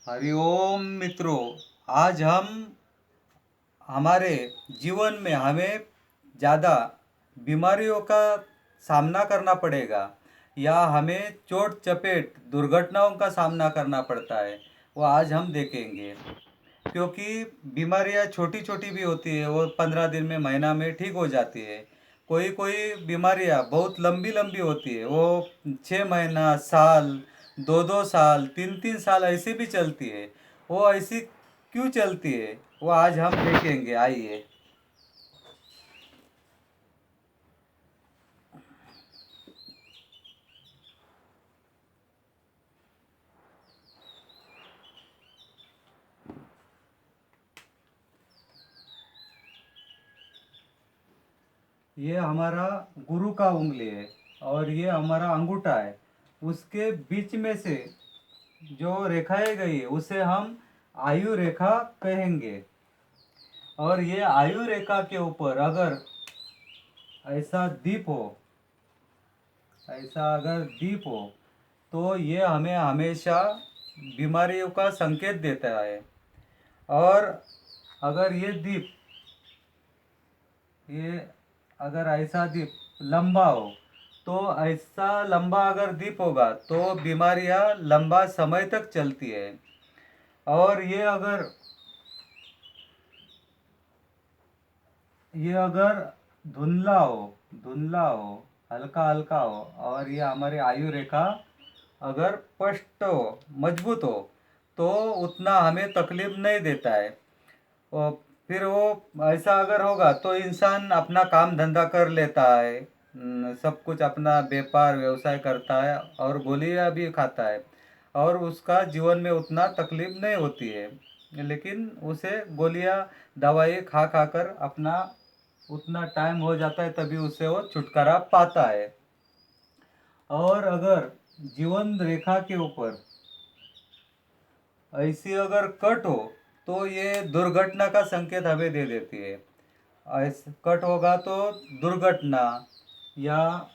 हरिओम मित्रों। आज हम हमारे जीवन में हमें ज़्यादा बीमारियों का सामना करना पड़ेगा या हमें चोट चपेट दुर्घटनाओं का सामना करना पड़ता है, वो आज हम देखेंगे। क्योंकि बीमारियां छोटी छोटी भी होती है, वो 15 दिन में महीना में ठीक हो जाती है। कोई कोई बीमारियां बहुत लंबी लंबी होती है, वो 6 महीना, साल, 2 2 साल, 3 3 साल ऐसी भी चलती है। वो ऐसी क्यों चलती है, वो आज हम देखेंगे, आइए। ये हमारा गुरु का उंगली है और ये हमारा अंगूठा है। उसके बीच में से जो रेखाएं गई है उसे हम आयु रेखा कहेंगे। और ये आयु रेखा के ऊपर अगर ऐसा दीप हो, ऐसा अगर दीप हो, तो ये हमें हमेशा बीमारियों का संकेत देता है। और अगर ये अगर ऐसा दीप लंबा हो, तो ऐसा लंबा अगर दीप होगा तो बीमारियां लंबा समय तक चलती है। और ये अगर धुंधला हो, हल्का हल्का हो, और ये हमारी आयु रेखा अगर स्पष्ट हो, मजबूत हो, तो उतना हमें तकलीफ नहीं देता है। और फिर वो ऐसा अगर होगा तो इंसान अपना काम धंधा कर लेता है, सब कुछ अपना व्यापार व्यवसाय करता है और गोलियां भी खाता है, और उसका जीवन में उतना तकलीफ नहीं होती है। लेकिन उसे गोलियां दवाई खा खा कर अपना उतना टाइम हो जाता है, तभी उससे वो छुटकारा पाता है। और अगर जीवन रेखा के ऊपर ऐसी अगर कट हो, तो ये दुर्घटना का संकेत हमें दे देती है। ऐसे कट होगा तो दुर्घटना या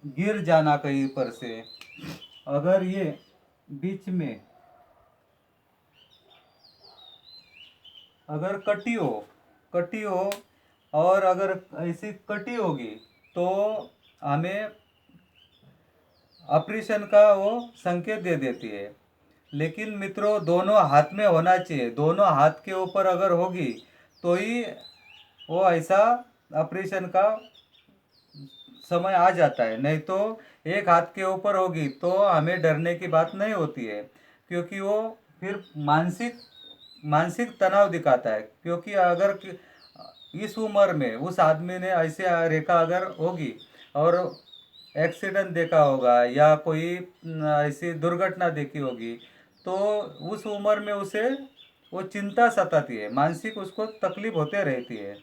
गिर जाना कहीं पर से। अगर ये बीच में अगर कटी हो और अगर ऐसी कटी होगी, तो हमें ऑपरेशन का वो संकेत दे देती है। लेकिन मित्रों, दोनों हाथ में होना चाहिए। दोनों हाथ के ऊपर अगर होगी तो ही वो ऐसा ऑपरेशन का समय आ जाता है। नहीं तो एक हाथ के ऊपर होगी तो हमें डरने की बात नहीं होती है, क्योंकि वो फिर मानसिक मानसिक तनाव दिखाता है। क्योंकि अगर इस उम्र में उस आदमी ने ऐसे रेखा अगर होगी और एक्सीडेंट देखा होगा या कोई ऐसी दुर्घटना देखी होगी, तो उस उम्र में उसे वो चिंता सताती है, मानसिक उसको तकलीफ होते रहती है।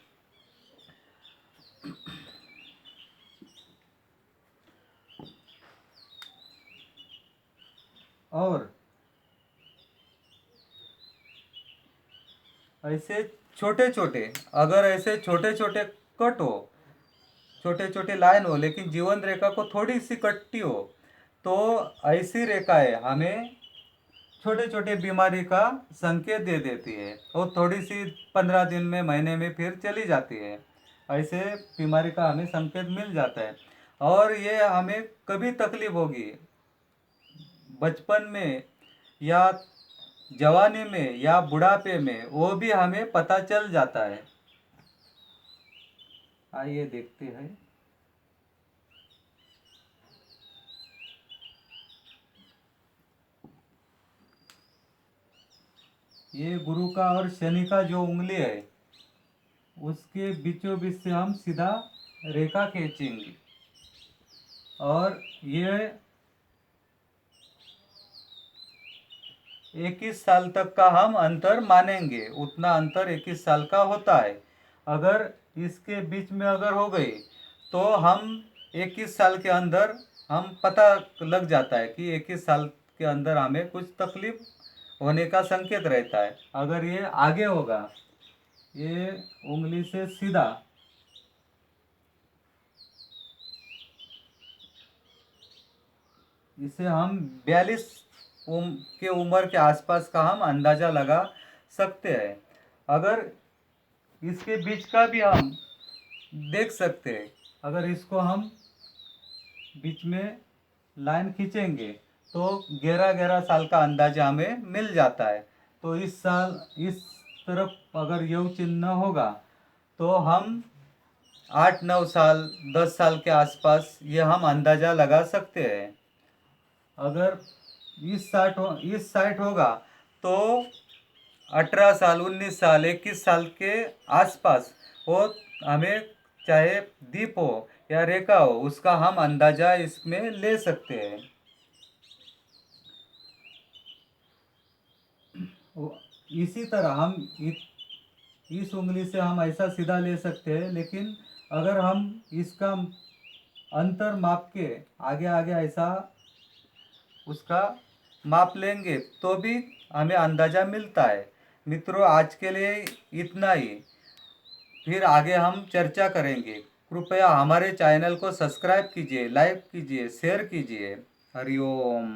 और ऐसे छोटे छोटे अगर ऐसे छोटे छोटे कट हो, छोटे छोटे लाइन हो, लेकिन जीवन रेखा को थोड़ी सी कट्टी हो, तो ऐसी रेखाएं हमें छोटे छोटे बीमारी का संकेत दे देती है। और थोड़ी सी 15 दिन में महीने में फिर चली जाती है। ऐसे बीमारी का हमें संकेत मिल जाता है। और ये हमें कभी तकलीफ होगी, बचपन में या जवानी में या बुढ़ापे में, वो भी हमें पता चल जाता है। आइए देखते हैं। ये गुरु का और शनि का जो उंगली है, उसके बीचों बीच से हम सीधा रेखा खींचेंगे। और ये 21 साल तक का हम अंतर मानेंगे। उतना अंतर 21 साल का होता है। अगर इसके बीच में अगर हो गई, तो हम 21 साल के अंदर हम पता लग जाता है कि 21 साल के अंदर हमें कुछ तकलीफ होने का संकेत रहता है। अगर ये आगे होगा, ये उंगली से सीधा, इसे हम 42 के उम्र के आसपास का हम अंदाज़ा लगा सकते हैं। अगर इसके बीच का भी हम देख सकते हैं, अगर इसको हम बीच में लाइन खींचेंगे तो 11-11 साल का अंदाजा हमें मिल जाता है। तो इस साल इस तरफ अगर योग चिन्ह होगा तो हम 8-9 साल 10 साल के आसपास ये हम अंदाज़ा लगा सकते हैं। अगर इस साइड होगा तो 18 साल 19 साल 21 साल के आसपास वो हमें चाहे दीप हो या रेखा हो उसका हम अंदाज़ा इसमें ले सकते हैं। इसी तरह हम इस उंगली से हम ऐसा सीधा ले सकते हैं, लेकिन अगर हम इसका अंतर माप के आगे आगे ऐसा उसका माप लेंगे तो भी हमें अंदाज़ा मिलता है। मित्रों, आज के लिए इतना ही, फिर आगे हम चर्चा करेंगे। कृपया हमारे चैनल को सब्सक्राइब कीजिए, लाइक कीजिए, शेयर कीजिए। हरिओम।